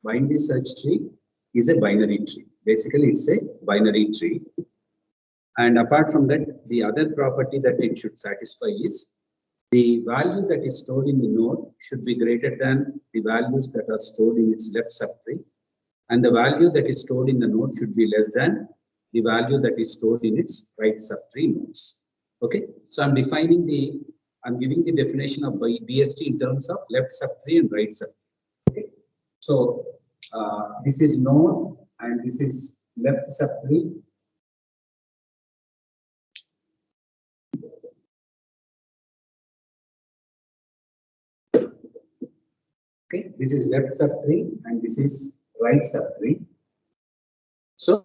binary search tree is a binary tree. Basically, it's a binary tree. And apart from that, the other property that it should satisfy is the value that is stored in the node should be greater than the values that are stored in its left subtree. And the value that is stored in the node should be less than the value that is stored in its right subtree nodes. Okay, so I'm giving the definition of BST in terms of left subtree and right subtree. Okay, so this is node and this is left subtree. Okay, this is left subtree and this is right subtree. So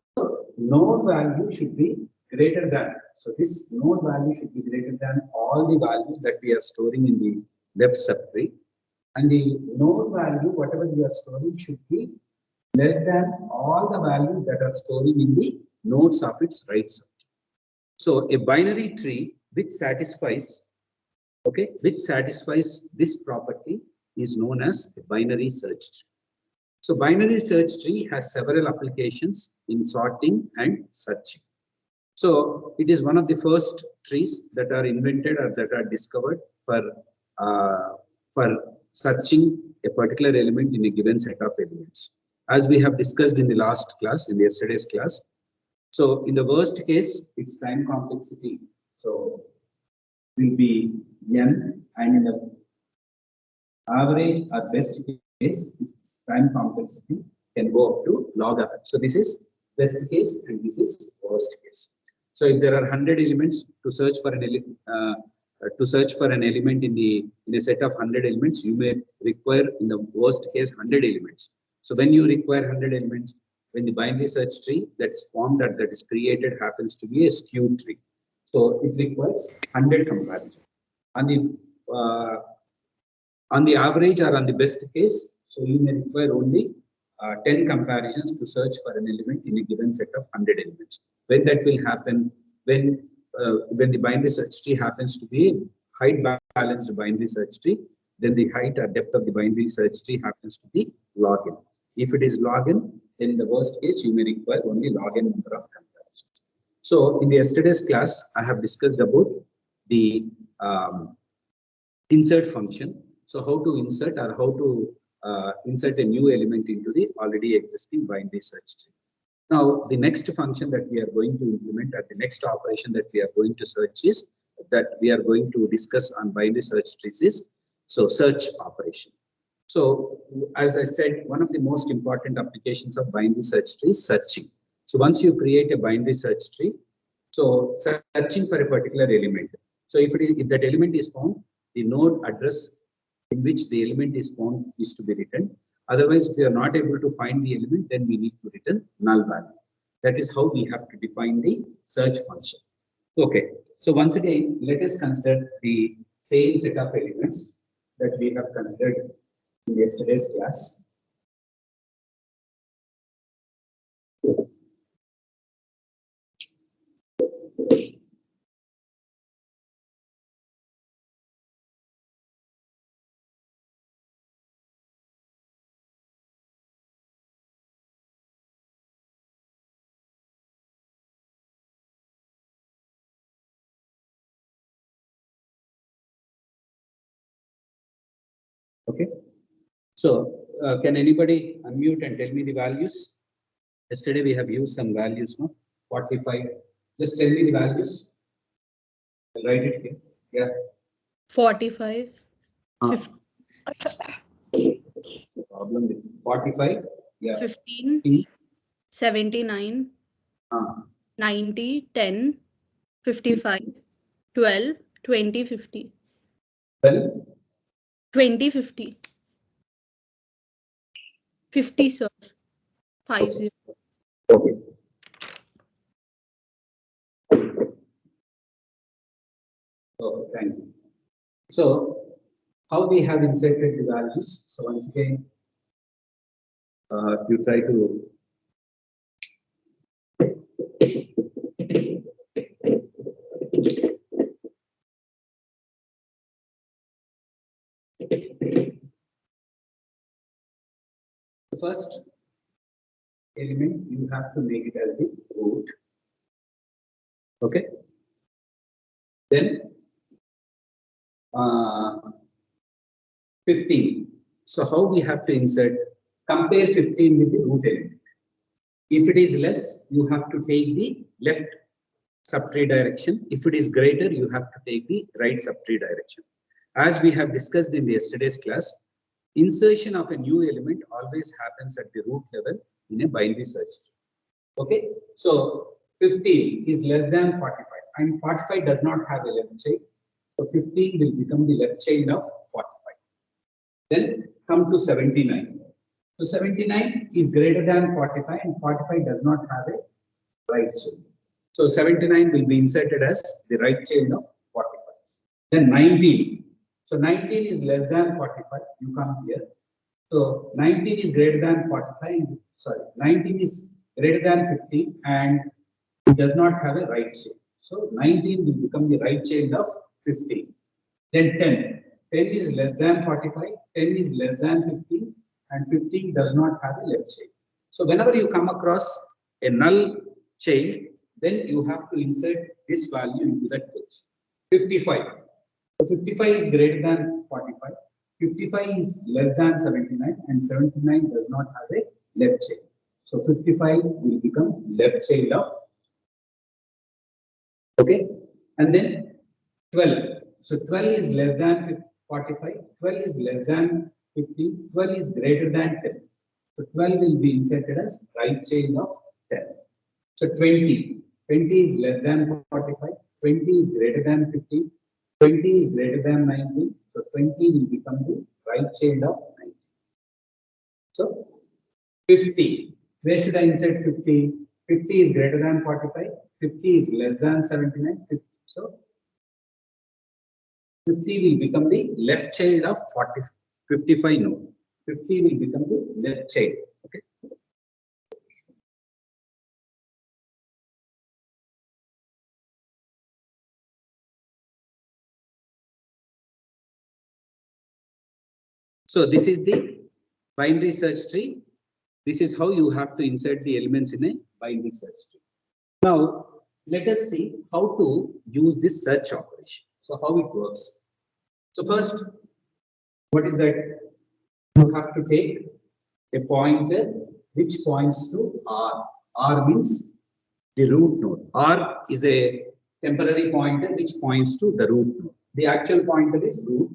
node value should be greater than. So this node value should be greater than all the values that we are storing in the left subtree. And the node value, whatever we are storing, should be less than all the values that are storing in the nodes of its right subtree. So a binary tree which satisfies, this property is known as a binary search tree. So binary search tree has several applications in sorting and searching. So it is one of the first trees that are invented or that are discovered for searching a particular element in a given set of elements. As we have discussed in the last class, in yesterday's class. So in the worst case, its time complexity so will be n, and in the average or best case, its time complexity can go up to log of n. So this is best case and this is worst case. So if there are 100 elements to search for an element in a set of 100 elements, you may require in the worst case 100 elements. So when you require 100 elements, when the binary search tree that's formed or that is created happens to be a skewed tree, so it requires 100 comparisons. On the average or on the best case, so you may require only 10 comparisons to search for an element in a given set of 100 elements. When that will happen, when the binary search tree happens to be a height balanced binary search tree, then the height or depth of the binary search tree happens to be log n. If it is log n, then in the worst case, you may require only log n number of comparisons. So in the yesterday's class, I have discussed about the insert function. So how to insert or how to insert a new element into the already existing binary search tree. Now, the next function that we are going to implement, or the next operation that we are going to search is that we are going to discuss on binary search trees is search operation. So as I said, one of the most important applications of binary search tree is searching. So once you create a binary search tree, so searching for a particular element. So if that element is found, the node address in which the element is found is to be written. Otherwise, if we are not able to find the element, then we need to return null value. That is how we have to define the search function. Okay, so once again, let us consider the same set of elements that we have considered in yesterday's class. Okay, so can anybody unmute and tell me the values? Yesterday we have used some values, no? 45. Just tell me the values. I'll write it here. Yeah. 45. 50. Problem with 45. Yeah. 15. 79. 90. 10. 55. 12. 20. 50. 12. 20. 50. 50, sir. 50. Okay. Okay, thank you. So, how we have inserted the values? So once again, you try to first element, you have to make it as the root. Okay. Then 15. So how we have to insert? Compare 15 with the root element. If it is less, you have to take the left subtree direction. If it is greater, you have to take the right subtree direction. As we have discussed in the yesterday's class, insertion of a new element always happens at the root level in a binary search tree. Okay, so 15 is less than 45, and 45 does not have a left chain. So 15 will become the left chain of 45. Then come to 79. So 79 is greater than 45, and 45 does not have a right chain. So 79 will be inserted as the right chain of 45. Then 19. So 19 is less than 45. You come here. So 19 is greater than 45. Sorry, 19 is greater than 15, and it does not have a right chain. So 19 will become the right chain of 15. Then 10. 10 is less than 45. 10 is less than 15, and 15 does not have a left chain. So whenever you come across a null chain, then you have to insert this value into that position. 55. So 55 is greater than 45. 55 is less than 79, and 79 does not have a left chain. So 55 will become left chain of. Okay, and then 12. So 12 is less than 45. 12 is less than 15. 12 is greater than 10. So 12 will be inserted as right chain of 10. So 20. 20 is less than 45. 20 is greater than 15. 20 is greater than 19. So 20 will become the right chain of 19. So 50. Where should I insert 50? 50 is greater than 45. 50 is less than 79. So 50 will become the left child of 40, 55. No, 50 will become the left child. Okay. So this is the binary search tree. This is how you have to insert the elements in a binary search tree. Now let us see how to use this search operation. So how it works. So first, what is that? You have to take a pointer which points to R. R means the root node. R is a temporary pointer which points to the root node. The actual pointer is root.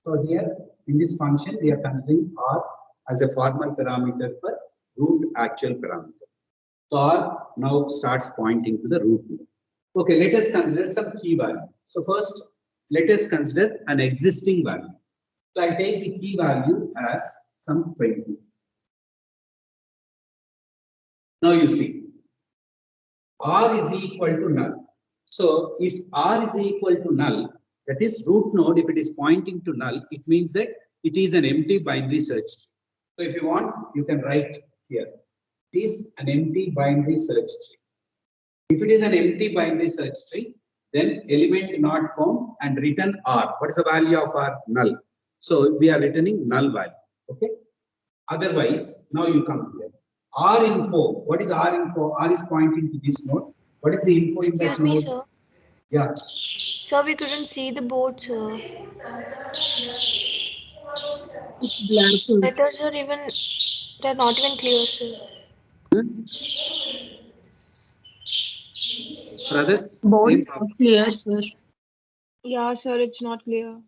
So here in this function, we are considering R as a formal parameter for root actual parameter. So R now starts pointing to the root node. Okay, let us consider some key value. So first, let us consider an existing value. So I take the key value as some 20. Now you see, R is equal to null. So if R is equal to null, that is root node, if it is pointing to null, it means that it is an empty binary search tree. So if you want, you can write here. It is an empty binary search tree. If it is an empty binary search tree, then element not found and return R. What is the value of R? Null. So we are returning null value. Okay. Otherwise, now you come here. R info. What is R info? R is pointing to this node. What is the info in that node? Excuse me, sir. Yeah. Sir, we couldn't see the board, sir. It's blur, sir. Letters are even, they're not even clear, sir. Brothers, Board same is problem. not clear, sir. Yeah, sir, it's not clear.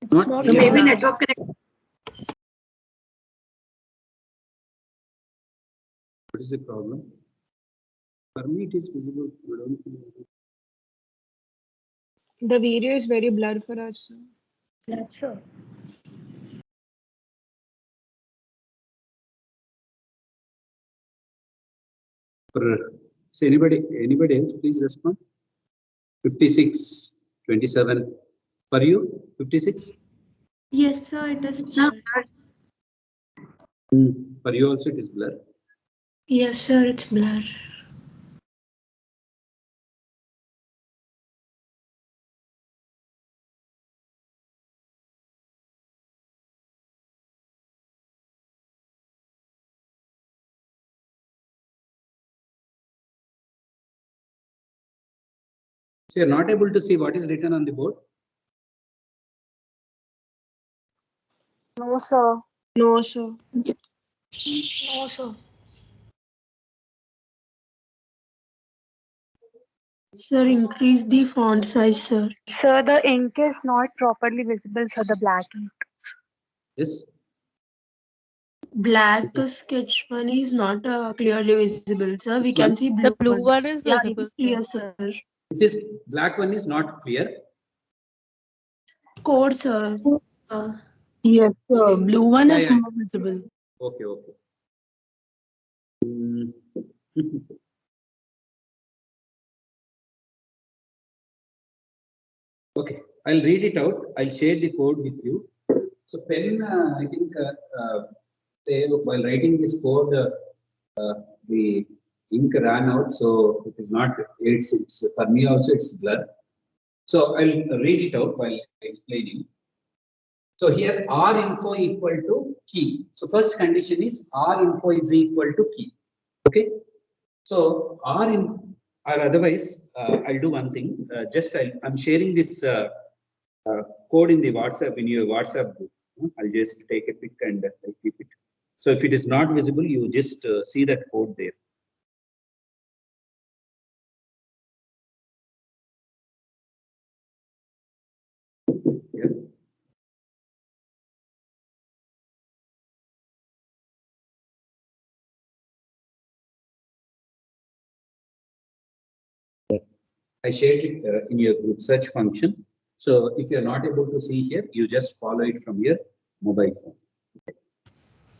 It's Not not clear. clear. Maybe sir. network connection. What is the problem? For me, it is visible. You don't know. The video is very blurred for us. Sir. That's sir. So anybody else, please respond. 56, 27. For you, 56? Yes, sir, it is Sir, blur. For you also it is blur. Yes, sir, it's blur. So you're not able to see what is written on the board. No, sir. No, sir. No, sir. Sir, increase the font size, sir. Sir, the ink is not properly visible, sir, the black ink. Yes. Black sketch one is not clearly visible, sir. We This can one? see blue. The blue one is Yeah, it visible. is clear, sir. This is black one is not clear. Code, sir. Yes, Sir, blue one Yeah, is yeah. more visible. Okay, okay. Mm. Okay, I'll read it out. I'll share the code with you. So pen, I think, say while writing this code, the ink ran out, so it is not. It's for me also. It's blur. So I'll read it out while explaining. So here R info equal to key. So first condition is R info is equal to key. Okay. So R in or otherwise, I'll do one thing. I'm sharing this code in the WhatsApp, in your WhatsApp group. I'll just take a pic and I'll keep it. So if it is not visible, you just see that code there. Yeah. I shared it in your group search function. So if you're not able to see here, you just follow it from your mobile phone. Okay.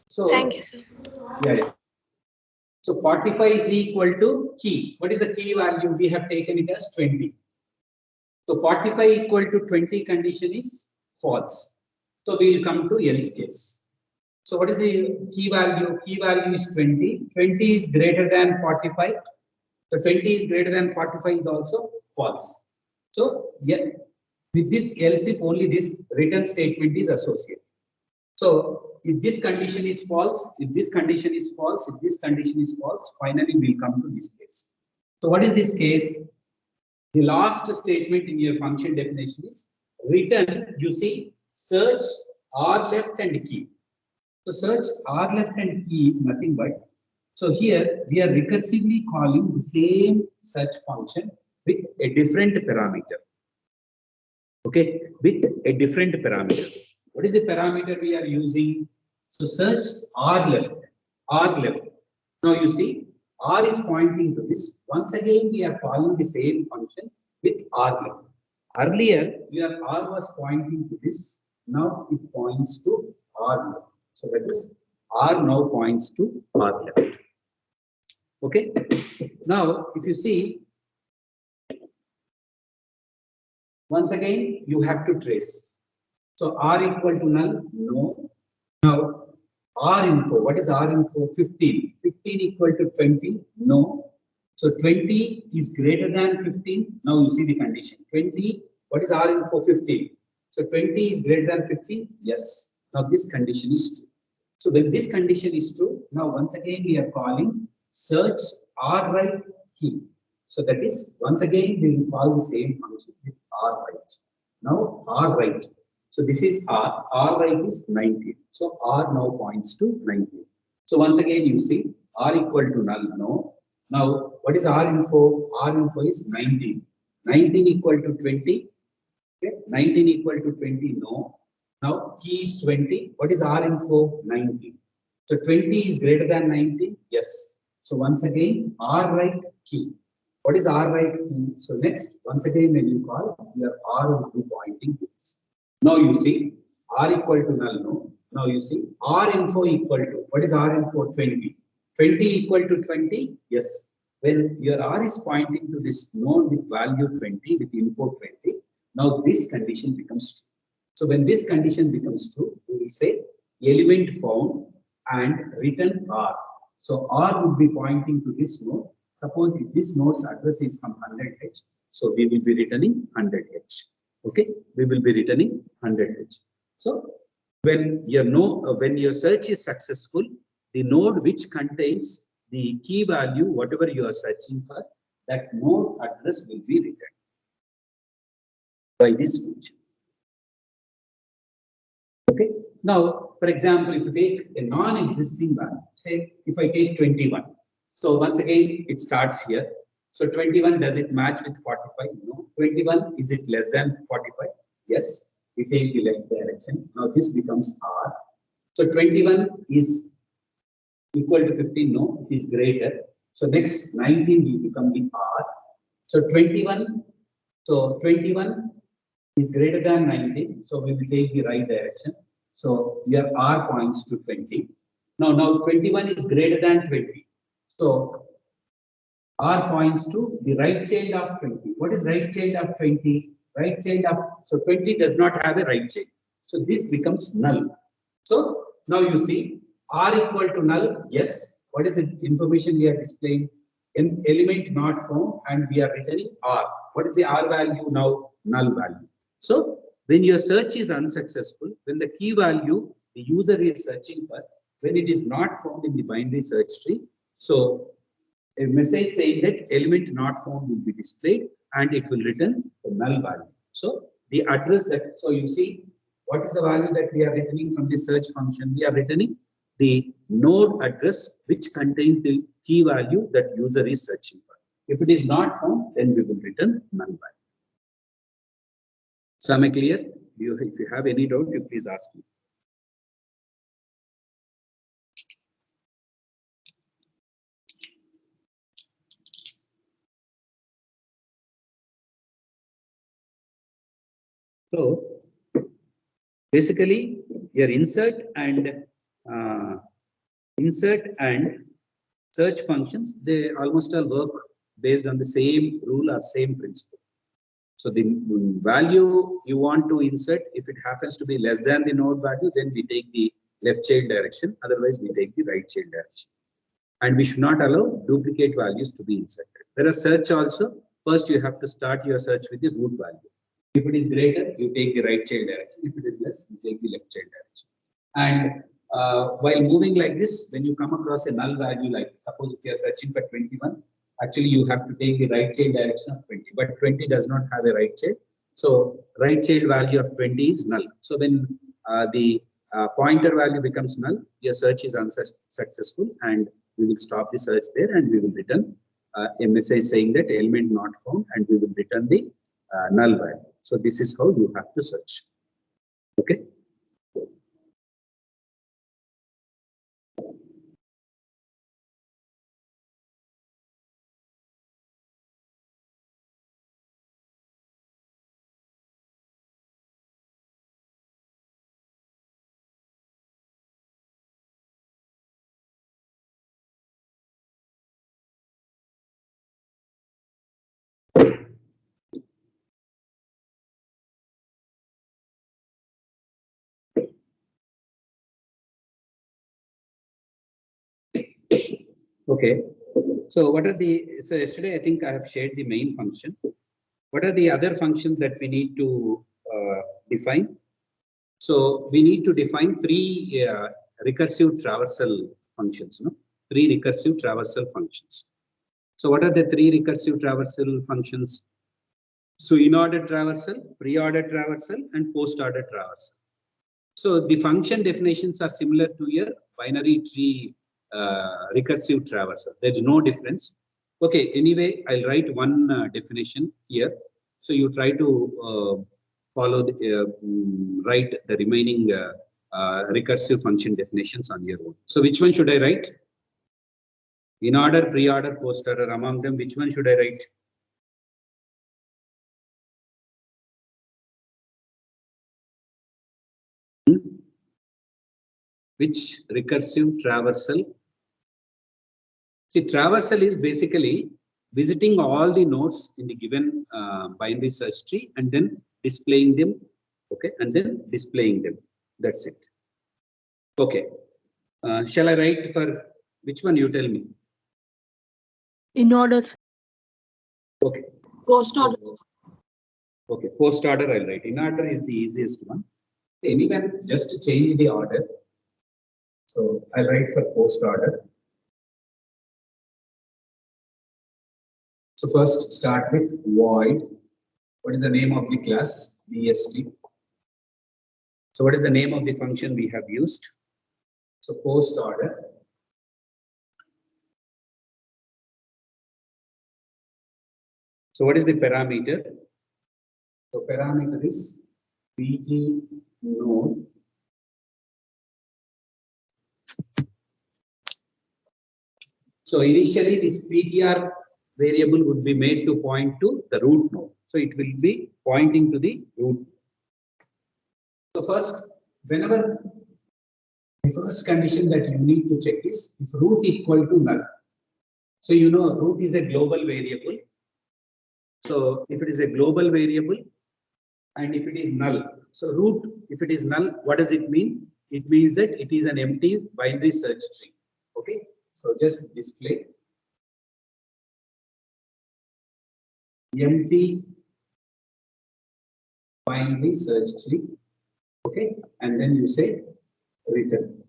So Thank you, sir. yeah. So 45 is equal to key. What is the key value? We have taken it as 20. So 45 equal to 20 condition is false. So we will come to else case. So what is the key value? Key value is 20. 20 is greater than 45. So 20 is greater than 45 is also false. So yeah, with this else if only this written statement is associated. So if this condition is false, if this condition is false, if this condition is false, finally we'll come to this case. So what is this case? The last statement in your function definition is return, you see, search R left and key. So search R left and key is nothing but, so here we are recursively calling the same search function with a different parameter. Okay, with a different parameter. What is the parameter we are using? So search R left, R left. Now you see, R is pointing to this. Once again, we are calling the same function with R left. Earlier, R was pointing to this. Now it points to R left. So that is R now points to R left. Okay. Now, if you see, once again, you have to trace. So R equal to null? No. Now, R info, what is R info? 15. 15 equal to 20? No. So 20 is greater than 15. Now you see the condition. 20, what is R info? 15. So 20 is greater than 15? Yes. Now this condition is true. So when this condition is true, now once again we are calling search R right key. So that is, once again we will call the same function with R right. Now R right. So this is R right is 19. So R now points to 19. So once again you see R equal to null, no. Now what is R info? R info is 19. 19 equal to 20. Okay. 19 equal to 20, no. Now key is 20. What is R info? 19. So 20 is greater than 19? Yes. So once again, R right key. What is R right key? So next, once again, when you call, your R will be pointing to this. Now you see, R equal to null, no. Now you see, R info equal to, what is R info? 20. 20 equal to 20? Yes. When your R is pointing to this node with value 20, with info 20, now this condition becomes true. So when this condition becomes true, we will say element found and return R. So R would be pointing to this node. Suppose if this node's address is from 100H, so we will be returning 100H. Okay, we will be returning 100H. So when your search is successful, the node which contains the key value, whatever you are searching for, that node address will be returned. by this function. Okay. Now, for example, if you take a non-existing value, say if I take 21. So once again, it starts here. So 21, does it match with 45? No. 21, is it less than 45? Yes. We take the left direction. Now this becomes R. So 21 is equal to 15. No, it is greater. So next 19 will become the R. So 21. So 21 is greater than 19. So we will take the right direction. So here R points to 20. Now 21 is greater than 20. So R points to the right child of 20. What is right child of 20? Right child of, so 20 does not have a right child. So this becomes null. So now you see R equal to null. Yes. What is the information we are displaying? An element not found, and we are returning R. What is the R value now? Null value. So when your search is unsuccessful, when the key value the user is searching for, when it is not found in the binary search tree, so a message saying that element not found will be displayed and it will return the null value. So the address that, so you see, what is the value that we are returning from the search function? We are returning the node address which contains the key value that user is searching for. If it is not found, then we will return null value. So am I clear? If you have any doubt, you please ask me. So basically, your insert and search functions, they almost all work based on the same rule or same principle. So the value you want to insert, if it happens to be less than the node value, then we take the left child direction. Otherwise, we take the right child direction. And we should not allow duplicate values to be inserted. There are search also. First, you have to start your search with the root value. If it is greater, you take the right child direction. If it is less, you take the left child direction. And while moving like this, when you come across a null value, like suppose if you are searching for 21, actually you have to take the right child direction of 20, but 20 does not have a right child. So right child value of 20 is null. So when the pointer value becomes null, your search is unsuccessful, and we will stop the search there, and we will return a message saying that element not found, and we will return the null value. So this is how you have to search. Okay. Okay. So what are the, so yesterday I think I have shared the main function. What are the other functions that we need to define? So we need to define three recursive traversal functions, no? Three recursive traversal functions. So what are the three recursive traversal functions? So in-order traversal, pre-order traversal, and post-order traversal. So the function definitions are similar to your binary tree recursive traversal. There is no difference. Okay, anyway, I'll write one definition here. So you try to follow the, write the remaining recursive function definitions on your own. So which one should I write? In order, pre-order, post-order. Among them, which one should I write? Which recursive traversal? See, traversal is basically visiting all the nodes in the given binary search tree and then displaying them. Okay, and then displaying them. That's it. Okay. Shall I write for which one? You tell me. In order. Okay. Post order. Okay. Post order I'll write. In order is the easiest one. Anyway, just change the order. So I'll write for post order. So first start with void What is the name of the class? BST. So what is the name of the function we have used? So post order. So what is the parameter? So parameter is BG node. So initially this PTR variable would be made to point to the root node. So it will be pointing to the root. So first, whenever the first condition that you need to check is if root equal to null. So you know root is a global variable. So if it is a global variable and if it is null, so root, if it is null, what does it mean? It means that it is an empty binary search tree. Okay, so just display empty binary search tree. Okay, and then you say return.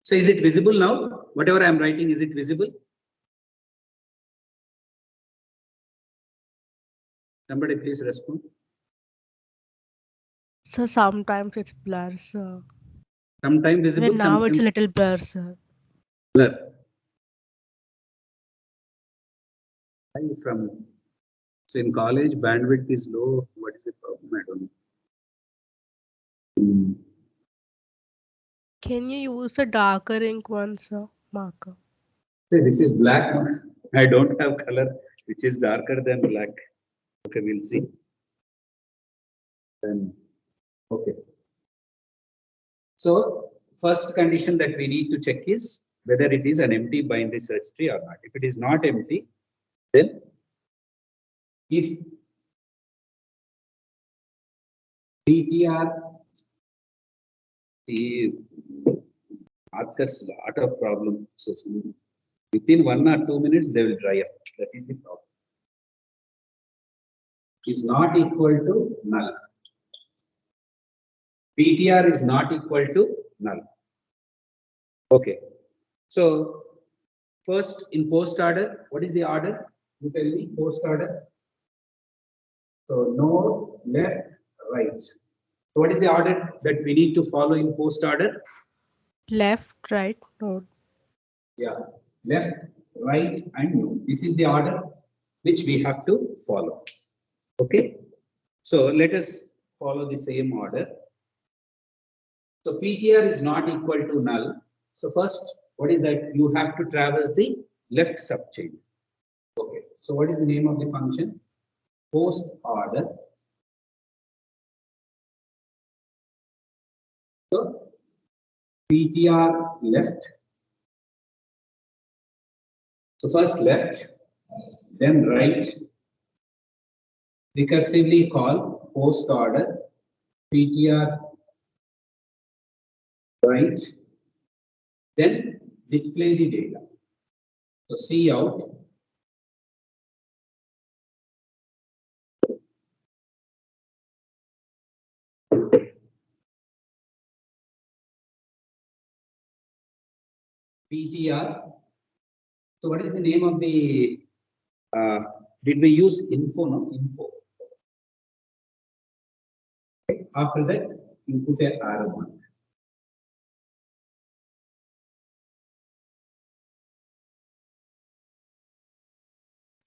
So is it visible now? Whatever I am writing, is it visible? Somebody please respond. So sometimes it's blur, sir. Sometime visible, Even now it's sometime a little blur, sir. blur. From so in college bandwidth is low. What is the problem? I don't know. Can you use a darker ink one, sir? Marker. So this is black. I don't have color which is darker than black. Okay, we'll see. Then okay. So first condition that we need to check is whether it is an empty binary search tree or not. If it is not empty, then if PTR, the markers lot of problems. So within 1 or 2 minutes they will dry up. That is the problem. Is not equal to null. PTR is not equal to null. Okay. So first in post order, what is the order? You tell me post order. So node, left, right. So what is the order that we need to follow in post order? Left, right, node. Yeah, left, right, and node. This is the order which we have to follow. Okay. So let us follow the same order. So PTR is not equal to null. So first, what is that? You have to traverse the left subchain. Okay. So what is the name of the function? Post order. So PTR left. So first left, then right. Recursively call post order PTR right. Then display the data. So see out. PTR. So what is the name of the, did we use info? No, info. Okay. After that, you put an arrow mark.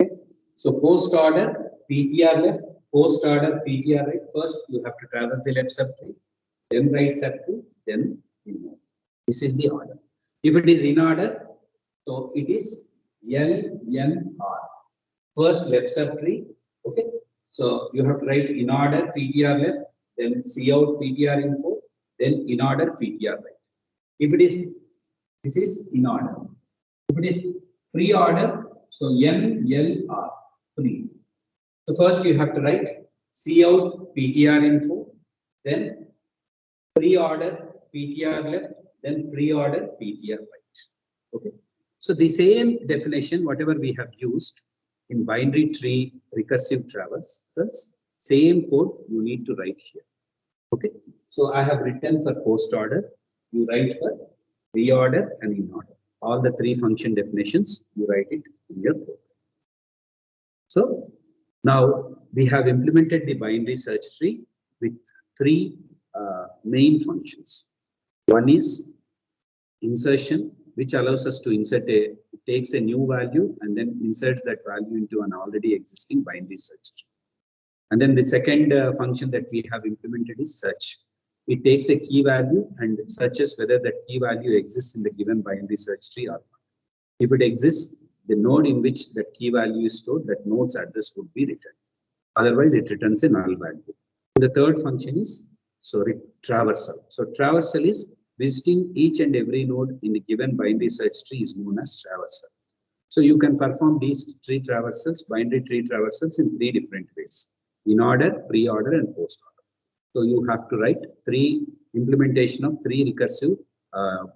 Okay. So post order, PTR left, post order, PTR right. First, you have to traverse the left subtree, then right subtree, then in order. This is the order. If it is in order, so it is LNR. First left subtree. Okay. So you have to write in order PTR left, then see out PTR info, then in order PTR right. If it is, this is in order. If it is pre-order, so NLR, pre. So first you have to write see out PTR info, then pre-order PTR left, then pre-order PTR right. Okay. So the same definition, whatever we have used in binary tree recursive traversals, same code you need to write here. Okay. So I have written for post order, you write for reorder and in order. All the three function definitions, you write it in your code. So Now we have implemented the binary search tree with three main functions. One is insertion, which allows us to insert takes a new value and then inserts that value into an already existing binary search tree. And then the second function that we have implemented is search. It takes a key value and searches whether that key value exists in the given binary search tree or not. If it exists, the node in which that key value is stored, that node's address would be returned. Otherwise, it returns a null value. The third function is traversal. So traversal is visiting each and every node in the given binary search tree is known as traversal. So you can perform these tree traversals, binary tree traversals in three different ways: in order, pre-order, and post-order. So you have to write implementation of three recursive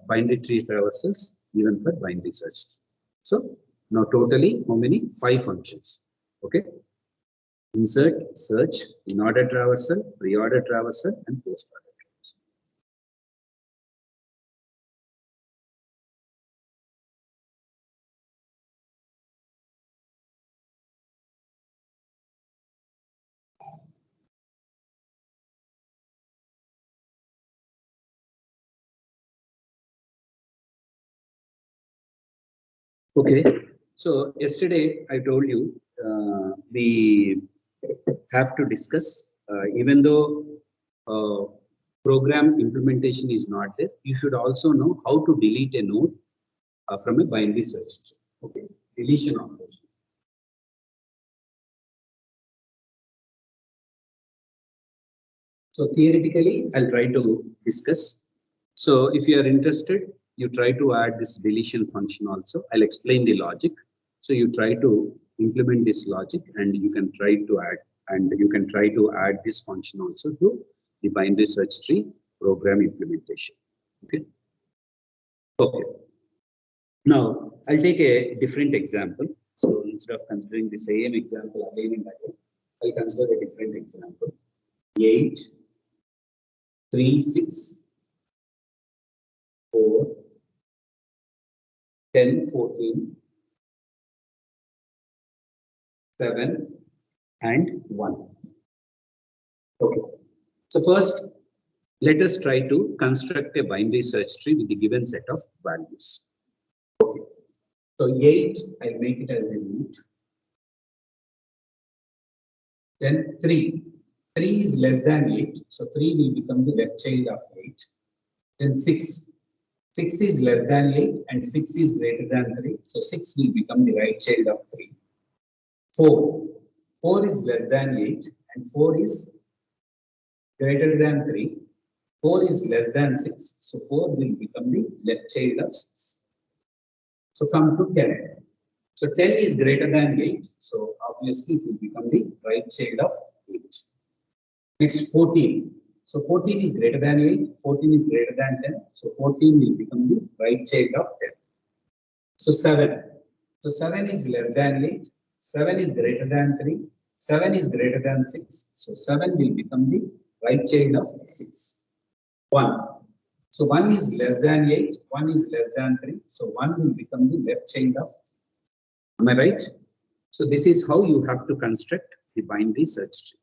binary tree traversals even for binary search. So now totally how many? 5 functions. Okay. Insert, search, in order traversal, pre-order traversal, and post-order traversal. Okay, so yesterday I told you we have to discuss, even though program implementation is not there, you should also know how to delete a node from a binary search tree. Okay, deletion operation. So theoretically, I'll try to discuss. So if you are interested, you try to add this deletion function also. I'll explain the logic. So you try to implement this logic and you can try to add this function also to the binary search tree program implementation. Okay. Okay. Now I'll take a different example. So instead of considering the same example again and again, I'll consider a different example. 8, 3, 6, 4, 10, 14, 7, and 1. Okay. So first, let us try to construct a binary search tree with the given set of values. Okay. So 8, I'll make it as the root. Then 3. 3 is less than 8. So 3 will become the left child of 8. Then 6. 6 is less than 8 and 6 is greater than 3. So 6 will become the right child of 3. 4. 4 is less than 8 and 4 is greater than 3. 4 is less than 6. So 4 will become the left child of 6. So come to 10. So 10 is greater than 8. So obviously it will become the right child of 8. Next 14. So 14 is greater than 8, 14 is greater than 10. So 14 will become the right child of 10. So 7. So 7 is less than 8, 7 is greater than 3, 7 is greater than 6. So 7 will become the right child of 6. 1. So 1 is less than 8, 1 is less than 3. So 1 will become the left child of 3. Am I right? So this is how you have to construct the binary search tree.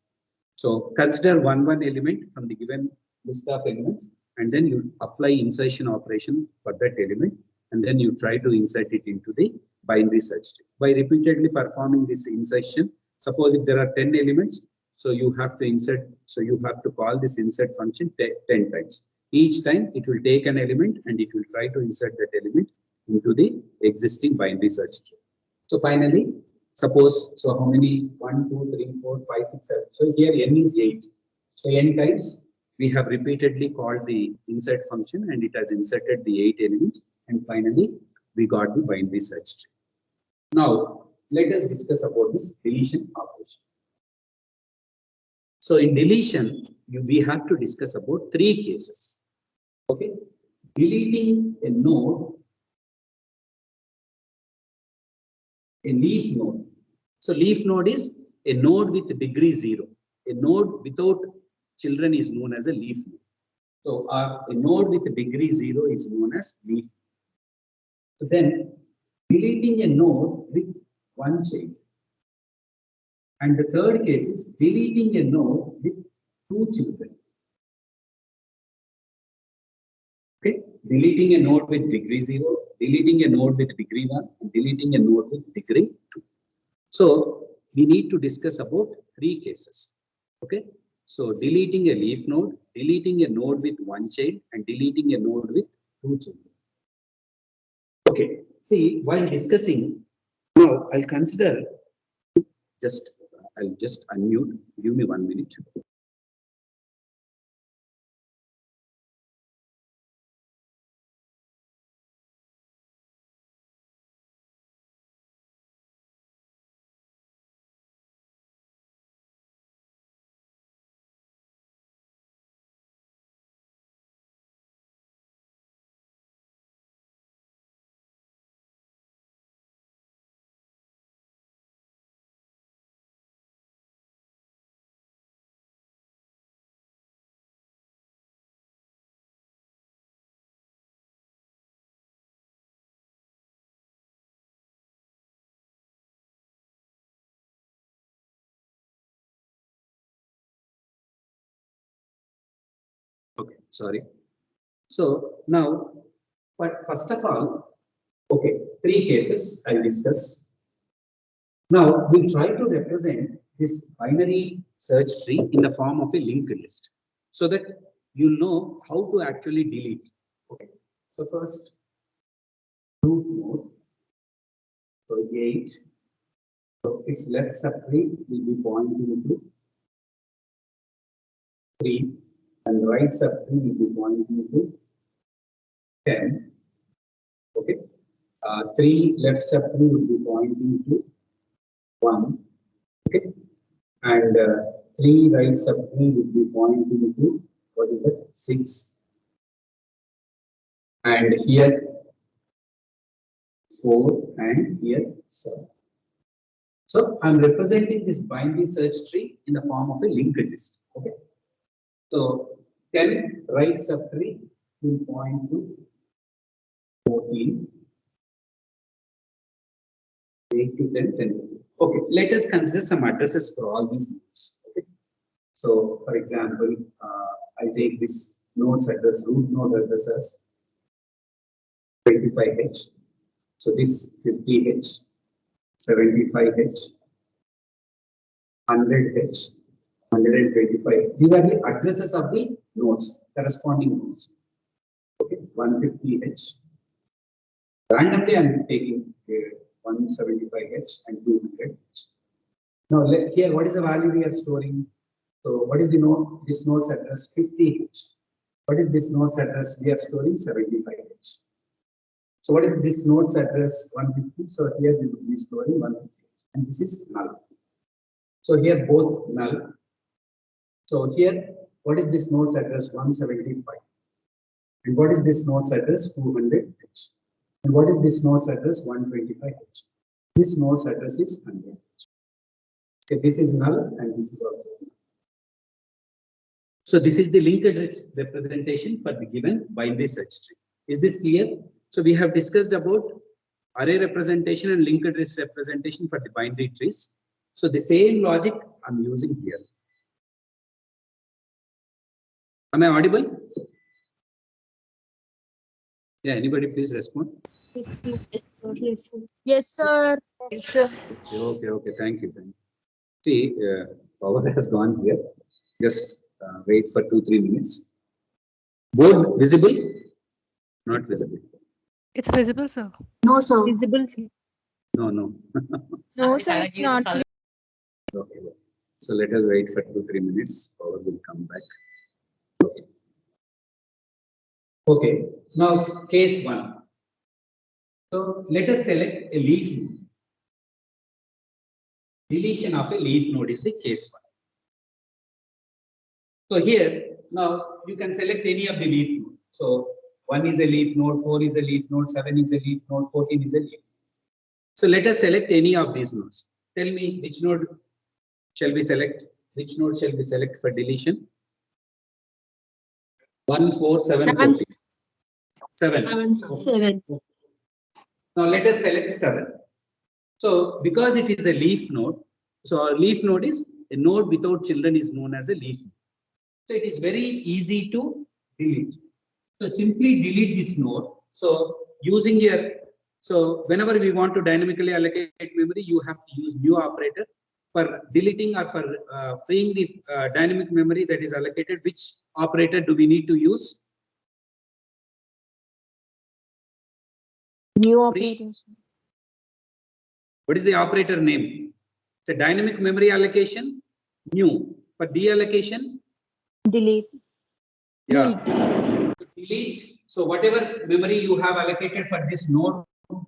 So consider one element from the given list of elements, and then you apply insertion operation for that element, and then you try to insert it into the binary search tree. By repeatedly performing this insertion, suppose if there are 10 elements, so you have to insert, so you have to call this insert function 10 times. Each time it will take an element and it will try to insert that element into the existing binary search tree. So finally, suppose, so how many? 1, 2, 3, 4, 5, 6, 7. So here n is 8. So n times we have repeatedly called the insert function and it has inserted the 8 elements, and finally we got the binary search tree. Now let us discuss about this deletion operation. So in deletion, we have to discuss about 3 cases. Okay, deleting a node, a leaf node. So leaf node is a node with degree 0. A node without children is known as a leaf node. So a node with degree 0 is known as leaf. So then deleting a node with one child. And the third case is deleting a node with 2 children. Okay, deleting a node with degree 0, deleting a node with degree 1, and deleting a node with degree 2. So we need to discuss about 3 cases. Okay, so deleting a leaf node, deleting a node with 1 child, and deleting a node with 2 children. Okay, see, while discussing, now I'll consider I'll just unmute. Give me 1 minute. Okay, sorry. So now, but first of all, okay, 3 cases I'll discuss. Now we'll try to represent this binary search tree in the form of a linked list so that you'll know how to actually delete. Okay, so first, root node, so 8. So its left subtree will be pointing to 3, and right subtree will be pointing to 10. Okay, 3 left subtree will be pointing to 1. Okay, and 3 right subtree will be pointing to, what is that, 6. And here 4, and here 7. So I'm representing this binary search tree in the form of a linked list. Okay, so 10 right subtree will point to 14. 8 to 10, 10 to 2. Okay, let us consider some addresses for all these nodes. Okay, so for example, I take this node's address, root node address as 25H. So this 50H, 75H, 100H, 125. These are the addresses of the nodes, corresponding nodes. Okay, 150H. Randomly, I'm taking 175H and 200H. Now, here, what is the value we are storing? So, what is the node? This node's address 50H. What is this node's address? We are storing 75H. So, what is this node's address? 150. So, here we will be storing 150, and this is null. So, here both null. So, here, what is this node's address? 175. And what is this node's address? 200H. And what is this node's address? 125H. This node's address is 100H. Okay, this is null, and this is also null. So this is the linked list representation for the given binary search tree. Is this clear? So we have discussed about array representation and linked list representation for the binary trees. So the same logic I'm using here. Am I audible? Yeah, anybody please respond. Yes, yes, sir. Yes, sir. Yes, sir. Okay, thank you. See, power has gone here. Just wait for 2-3 minutes. Board visible? Not visible. It's visible, sir. No, sir. Visible, sir. No. No, sir. It's not clear. Okay. So let us wait for 2-3 minutes. Power will come back. Okay. Now case 1. So let us select a leaf node. Deletion of a leaf node is the case 1. So here, now you can select any of the leaf nodes. So 1 is a leaf node, 4 is a leaf node, 7 is a leaf node, 14 is a leaf node. So let us select any of these nodes. Tell me which node shall we select? Which node shall we select for deletion? 1, 4, 7, 14. 7. 7. Now let us select 7. So because it is a leaf node, So a leaf node is a node without children is known as a leaf node. So it is very easy to delete. So simply delete this node. So using your, so whenever we want to dynamically allocate memory, you have to use new operator. For deleting or for freeing the dynamic memory that is allocated, which operator do we need to use? New Free. operators. What is the operator name? It's a dynamic memory allocation, new. For deallocation, Delete. yeah. To delete. So whatever memory you have allocated for this node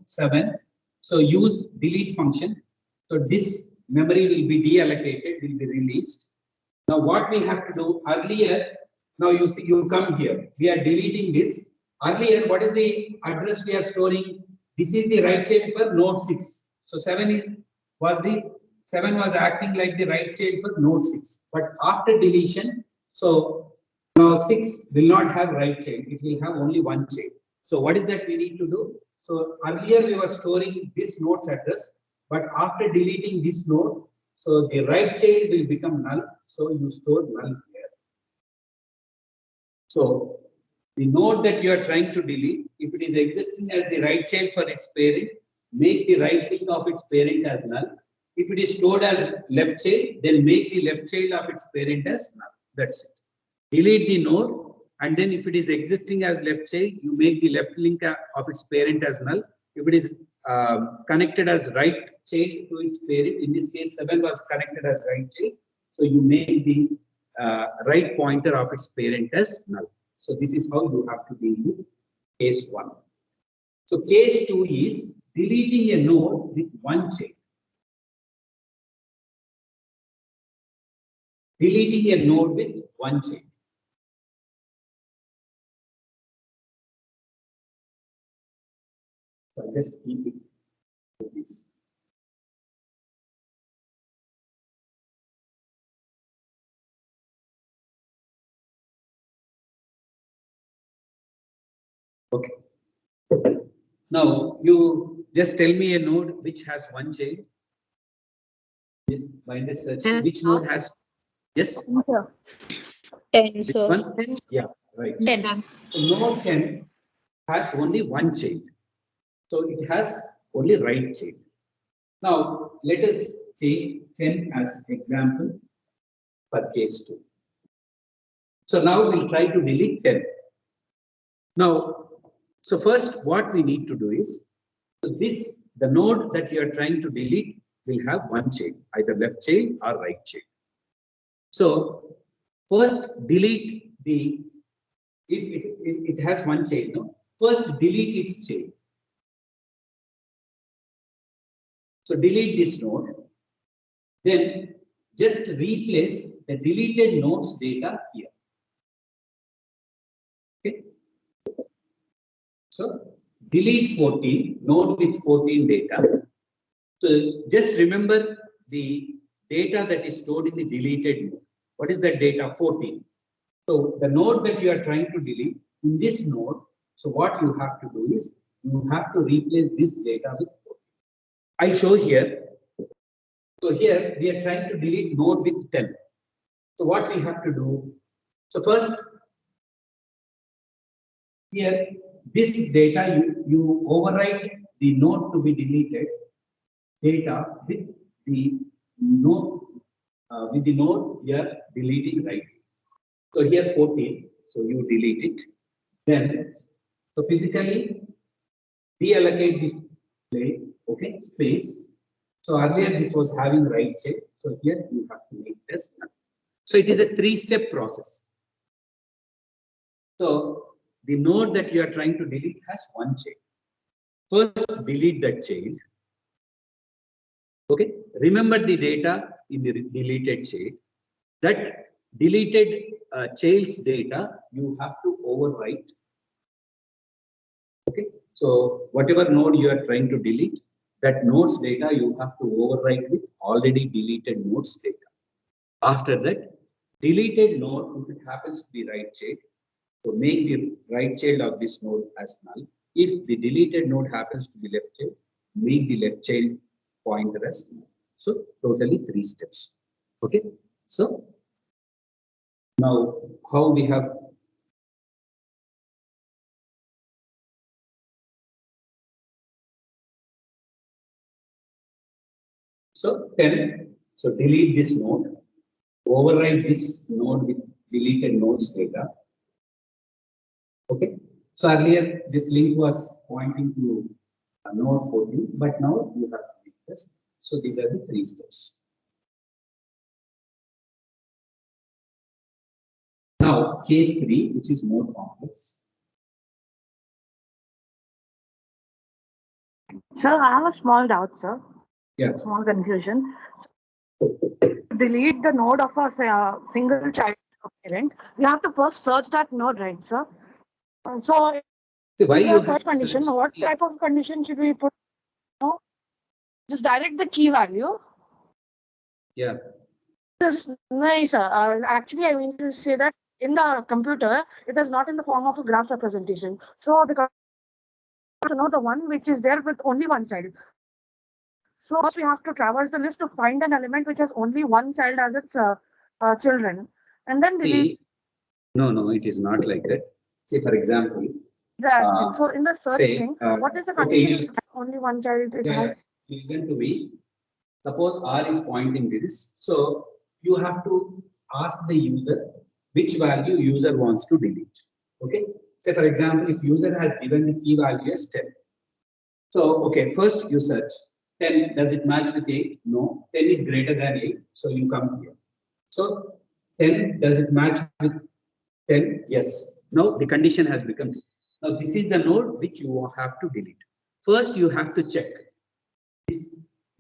7, so use delete function. So this memory will be deallocated, will be released. Now what we have to do earlier, now you see, you come here, we are deleting this. Earlier, what is the address we are storing? This is the right child for node 6. So 7 was acting like the right child for node 6. But after deletion, so now 6 will not have right child, it will have only one child. So what is that we need to do? So earlier we were storing this node's address, but after deleting this node, so the right child will become null. So you store null here. So the node that you are trying to delete, if it is existing as the right child for its parent, make the right link of its parent as null. If it is stored as left child, then make the left child of its parent as null. That's it. Delete the node, and then if it is existing as left child, you make the left link of its parent as null. If it is connected as right child to its parent, in this case 7 was connected as right child, so you make the right pointer of its parent as null. So this is how you have to deal with case 1. So case 2 is deleting a node with one child. Deleting a node with one child. So I'll just keep it like this. Okay. Now you just tell me a node which has one child. This binder search. Which node has? Yes. 10, Which sir. one? Yeah. Right. 10. So node 10 has only one child. So it has only right child. Now let us take 10 as example for case 2. So now we'll try to delete 10. Now, so first what we need to do is, so this, the node that you are trying to delete will have one child, either left child or right child. So first delete the, if it has one child, no? First delete its child. So delete this node. Then just replace the deleted node's data here. Okay. So delete 14, node with 14 data. So just remember the data that is stored in the deleted node. What is that data? 14. So the node that you are trying to delete, in this node, so what you have to do is you have to replace this data with 14. I'll show here. So here we are trying to delete node with 10. So what we have to do? So first, here this data you overwrite the node to be deleted data with the node you are deleting, right? So here 14, so you delete it. Then so physically deallocate this plate, okay, space. So earlier this was having right check, so here you have to make this. So it is a 3-step process. So the node that you are trying to delete has one child. First delete that child. Okay, remember the data in the deleted child. That deleted child's data you have to overwrite. Okay, so whatever node you are trying to delete, that node's data you have to overwrite with already deleted node's data. After that, deleted node, if it happens to be right child, so make the right child of this node as null. If the deleted node happens to be left child, make the left child pointer as null. So totally 3 steps. Okay. So now how we have so 10. So delete this node, override this node with deleted nodes data. Okay. So earlier this link was pointing to node 14, but now you have to make this. So these are the 3 steps. Now case 3, which is more complex. Sir, I have a small doubt, sir. Yeah. Small confusion. Delete the node of a single child parent. You have to first search that node, right, sir? So, So why in you the have search to condition, search? what See, type of condition should we put? No, just direct the key value. yeah. No, sir. Actually, I mean to say that in the computer, it is not in the form of a graph representation. So, the to know the one which is there with only one child. So first we have to traverse the list to find an element which has only one child as its children, and then delete No, it is not like that. Say for example, that. So in the search say, thing, what is the okay, condition? Only one child it has. listen to me. Suppose R is pointing to this. So you have to ask the user which value user wants to delete. Okay. Say for example, if user has given the key value as 10. So, okay, first you search 10, does it match with 8? No, 10 is greater than 8, so you come here. So, 10, does it match with 10? Yes. Now, the condition has become true. Now, this is the node which you have to delete. First, you have to check.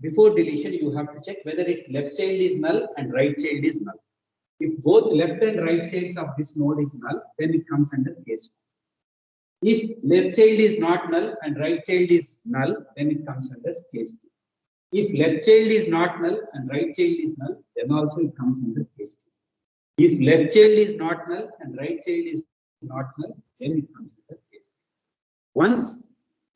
Before deletion, you have to check whether its left child is null and right child is null. If both left and right childs of this node is null, then it comes under case 1. If left child is not null and right child is null, then it comes under case 2. If left child is not null and right child is null, then also it comes under case 2. If left child is not null and right child is not null, then it comes under case 3. Once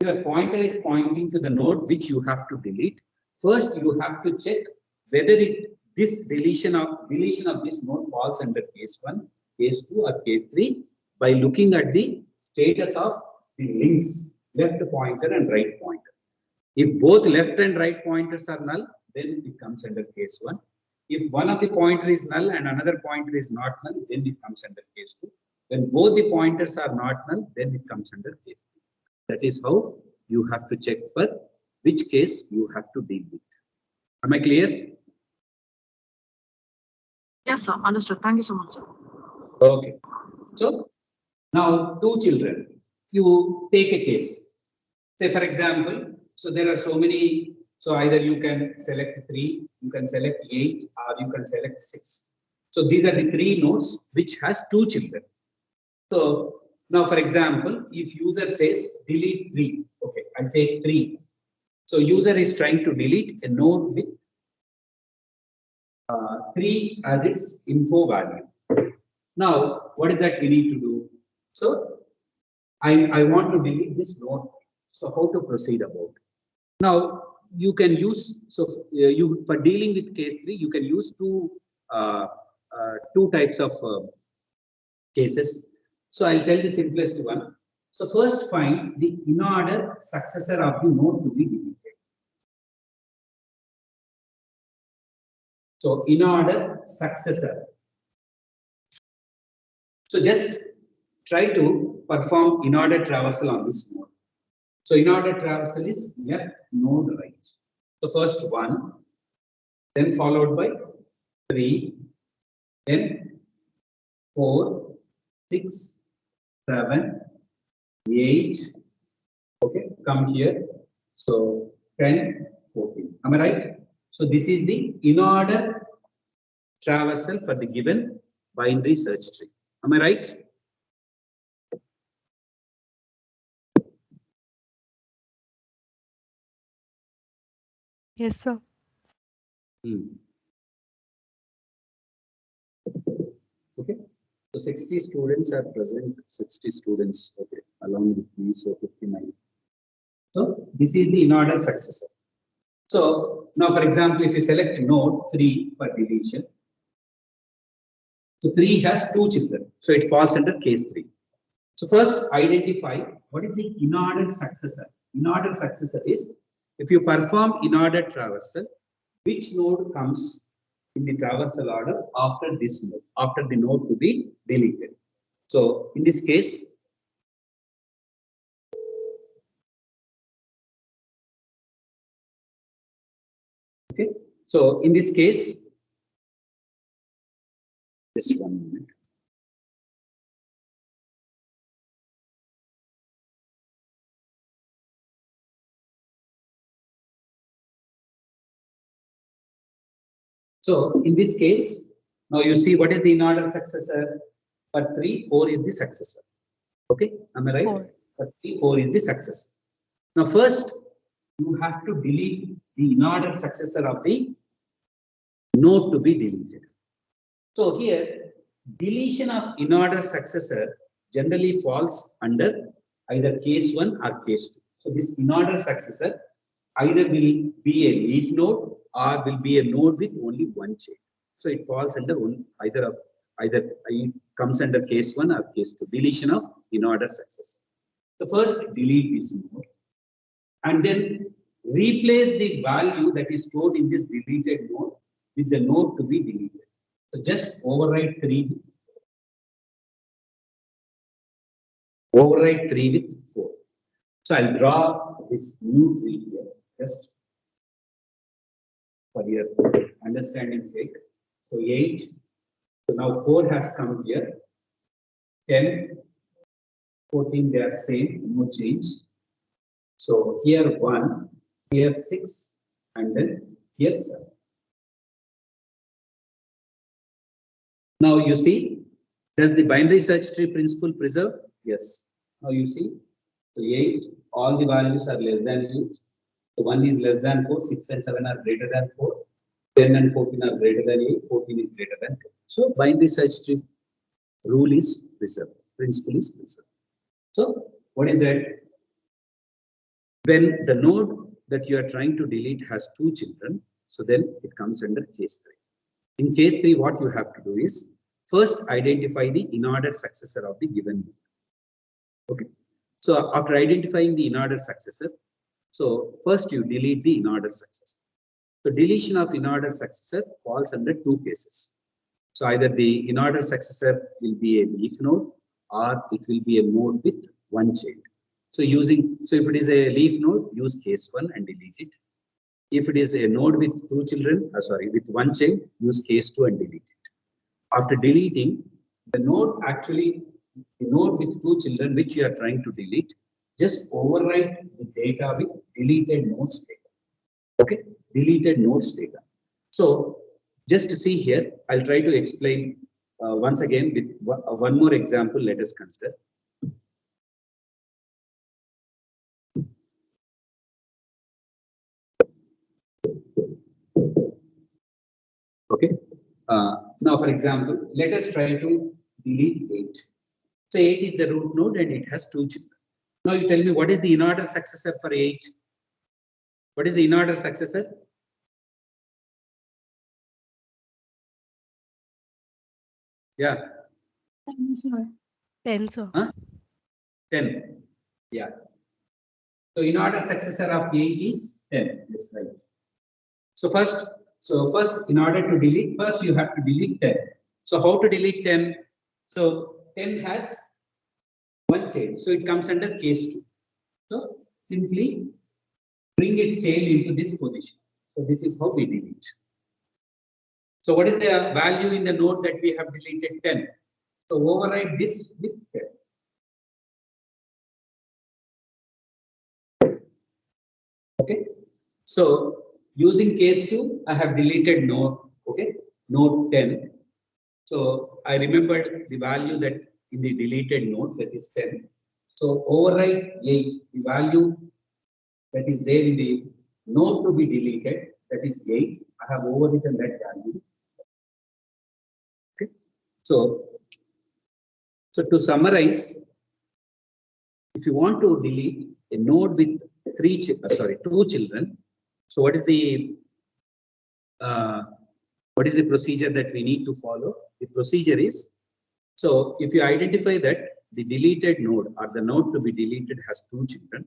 your pointer is pointing to the node which you have to delete, first you have to check whether this deletion of this node falls under case 1, case 2, or case 3 by looking at the status of the links, left pointer and right pointer. If both left and right pointers are null, then it comes under case 1. If one of the pointer is null and another pointer is not null, then it comes under case 2. When both the pointers are not null, then it comes under case 3. That is how you have to check for which case you have to deal with. Am I clear? Yes, sir. Understood. Thank you so much, sir. Okay. So now 2 children, you take a case. Say for example, so there are so many, so either you can select 3, you can select 8, or you can select 6. So these are the 3 nodes which has 2 children. So now for example, if user says delete 3, okay, I'll take 3. So user is trying to delete a node with 3 as its info value. Now, what is that we need to do? So I want to delete this node. So how to proceed about? Now you can use, so you for dealing with case 3, you can use two types of cases. So I'll tell the simplest one. So first find the in-order successor of the node to be deleted. So in-order successor. So just try to perform in-order traversal on this node. So in-order traversal is left node right. So first 1, then followed by 3, then 4, 6, 7, 8. Okay, come here. So 10, 14. Am I right? So this is the in-order traversal for the given binary search tree. Am I right? Yes, sir. Okay. So 60 students are present, 60 students, okay, along with me, so 59. So this is the in-order successor. So now for example, if you select node 3 for deletion, so 3 has 2 children, so it falls under case 3. So first identify what is the in-order successor. In-order successor is if you perform in-order traversal, which node comes in the traversal order after this node, after the node to be deleted. So in this case, okay, so in this case, just one moment. So in this case, now you see what is the in-order successor for 3, 4 is the successor. Okay, am I right? 4. For 3, 4 is the successor. Now first, you have to delete the in-order successor of the node to be deleted. So here, deletion of in-order successor generally falls under either case 1 or case 2. So this in-order successor either will be a leaf node or will be a node with only one child. So it falls under either it comes under case 1 or case 2, deletion of in-order successor. So first delete this node and then replace the value that is stored in this deleted node with the node to be deleted. So just overwrite 3 with 4. Overwrite 3 with 4. So I'll draw this new tree here just for your understanding sake. So 8. So now 4 has come here. 10, 14, they are same, no change. So here 1, here 6, and then here 7. Now you see, does the binary search tree principle preserve? Yes. Now you see, so 8, all the values are less than 8. So 1 is less than 4, 6 and 7 are greater than 4, 10 and 14 are greater than 8, 14 is greater than 10. So binary search tree rule is preserved, principle is preserved. So what is that? When the node that you are trying to delete has 2 children, so then it comes under case 3. In case 3, what you have to do is first identify the in-order successor of the given node. Okay. So after identifying the in-order successor, so first you delete the in-order successor. So deletion of in-order successor falls under 2 cases. So either the in-order successor will be a leaf node or it will be a node with one child. So if it is a leaf node, use case 1 and delete it. If it is a node with 2 children, with one child, use case 2 and delete it. After deleting the node, the node with 2 children which you are trying to delete, just overwrite the data with deleted nodes data. Okay, deleted nodes data. So just to see here, I'll try to explain once again with one more example. Let us consider. Okay. Now, for example, let us try to delete 8. So 8 is the root node and it has 2 children. Now you tell me what is the in-order successor for 8? What is the in-order successor? Yeah. 10, sir. Huh? 10. Yeah. So in-order successor of 8 is 10. That's right. So first, in order to delete, first you have to delete 10. So how to delete 10? So 10 has one child, so it comes under case 2. So simply bring its child into this position. So this is how we delete. So what is the value in the node that we have deleted? 10. So override this with 10. Okay. So using case 2, I have deleted node. Okay, node 10. So I remembered the value that in the deleted node, that is 10. So override 8, the value that is there in the node to be deleted, that is 8. I have overwritten that value. Okay. So to summarize, if you want to delete a node with 2 children, so what is the what is the procedure that we need to follow? The procedure is, so if you identify that the deleted node or the node to be deleted has two children,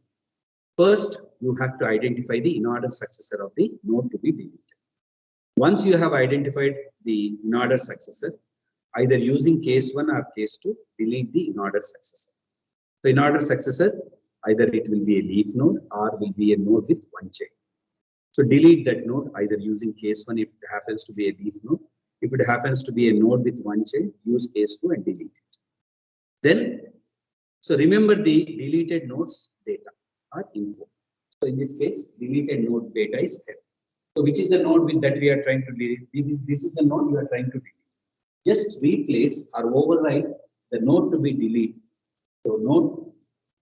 first you have to identify the in-order successor of the node to be deleted. Once you have identified the in-order successor, either using case 1 or case 2, delete the in-order successor. So in-order successor, either it will be a leaf node or will be a node with one child. So delete that node either using case 1 if it happens to be a leaf node. If it happens to be a node with one child, use case 2 and delete it. Then, so remember the deleted nodes data or info. So in this case, deleted node data is 10. So which is the node with that we are trying to delete? This is the node we are trying to delete. Just replace or override the node to be deleted. So node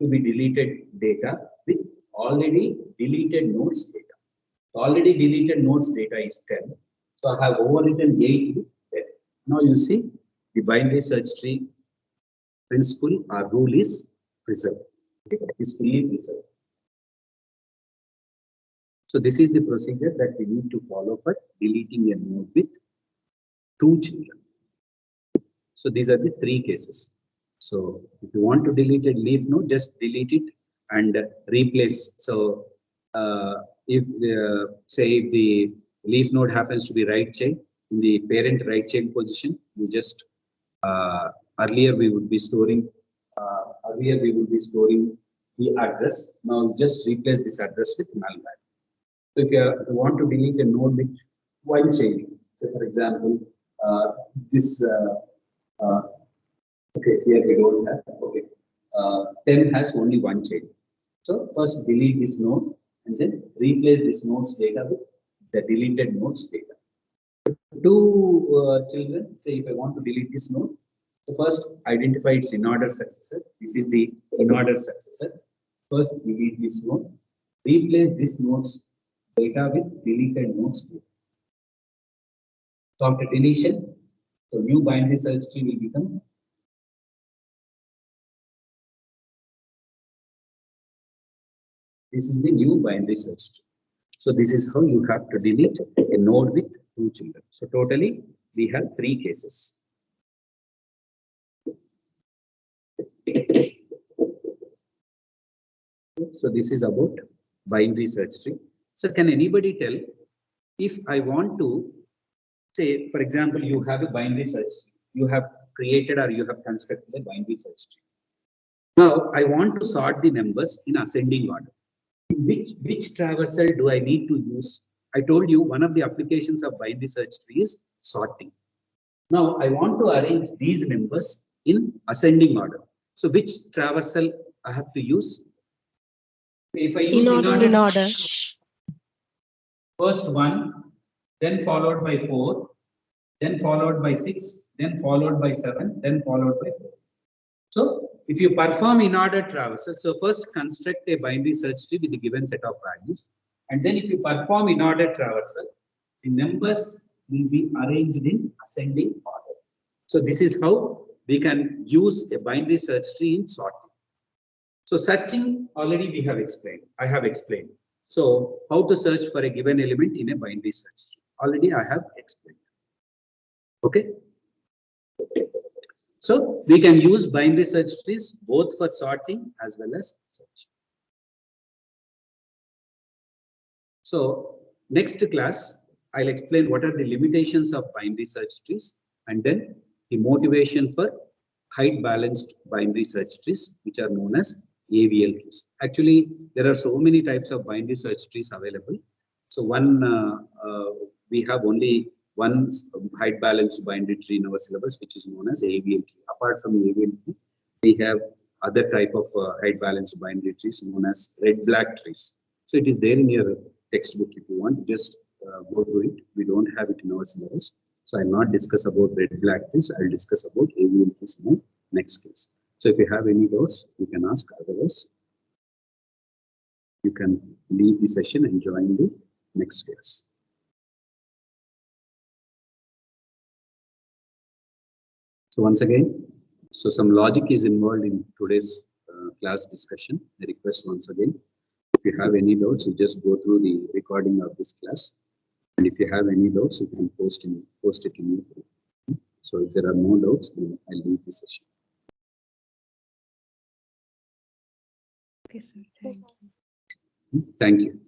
to be deleted data with already deleted nodes data. So already deleted nodes data is 10. So I have overwritten 8 with 10. Now you see the binary search tree principle or rule is preserved. It is fully preserved. So this is the procedure that we need to follow for deleting a node with two children. So these are the three cases. So if you want to delete a leaf node, just delete it and replace. So if say if the leaf node happens to be right child, in the parent right child position, you just earlier we would be storing the address. Now just replace this address with null value. So if you want to delete a node with one child, say for example, this okay, here we don't have, okay, 10 has only one child. So first delete this node and then replace this node's data with the deleted node's data. Two children, say if I want to delete this node, so first identify its in-order successor. This is the in-order successor. First delete this node, replace this node's data with deleted node's data. So after deletion, so new binary search tree will become this is the new binary search tree. So this is how you have to delete a node with two children. So totally we have three cases. So this is about binary search tree. So can anybody tell if I want to say, for example, you have a binary search tree, you have created or you have constructed a binary search tree. Now I want to sort the numbers in ascending order. Which traversal do I need to use? I told you one of the applications of binary search tree is sorting. Now I want to arrange these numbers in ascending order. So which traversal I have to use? If I use In order. First 1, then followed by 4, then followed by 6, then followed by 7, then followed by 4. So if you perform in-order traversal, so first construct a binary search tree with the given set of values, and then if you perform in-order traversal, the numbers will be arranged in ascending order. So this is how we can use a binary search tree in sorting. So searching already we have explained. I have explained. So how to search for a given element in a binary search tree? Already I have explained. Okay. So we can use binary search trees both for sorting as well as searching. So next class, I'll explain what are the limitations of binary search trees and then the motivation for height balanced binary search trees, which are known as AVL trees. Actually, there are so many types of binary search trees available. So we have only one height balanced binary tree in our syllabus, which is known as AVL tree. Apart from AVL tree, we have other type of height balanced binary trees known as red-black trees. So it is there in your textbook if you want, just go through it. We don't have it in our syllabus. So I'll not discuss about red-black trees. I'll discuss about AVL trees in the next class. So if you have any doubts, you can ask. Otherwise, you can leave the session and join the next class. So once again, so some logic is involved in today's class discussion. I request once again, if you have any doubts, you just go through the recording of this class And if you have any doubts, you can post it in your group. So if there are no doubts, then I'll leave the session. Okay, sir. Thank you. Thank you.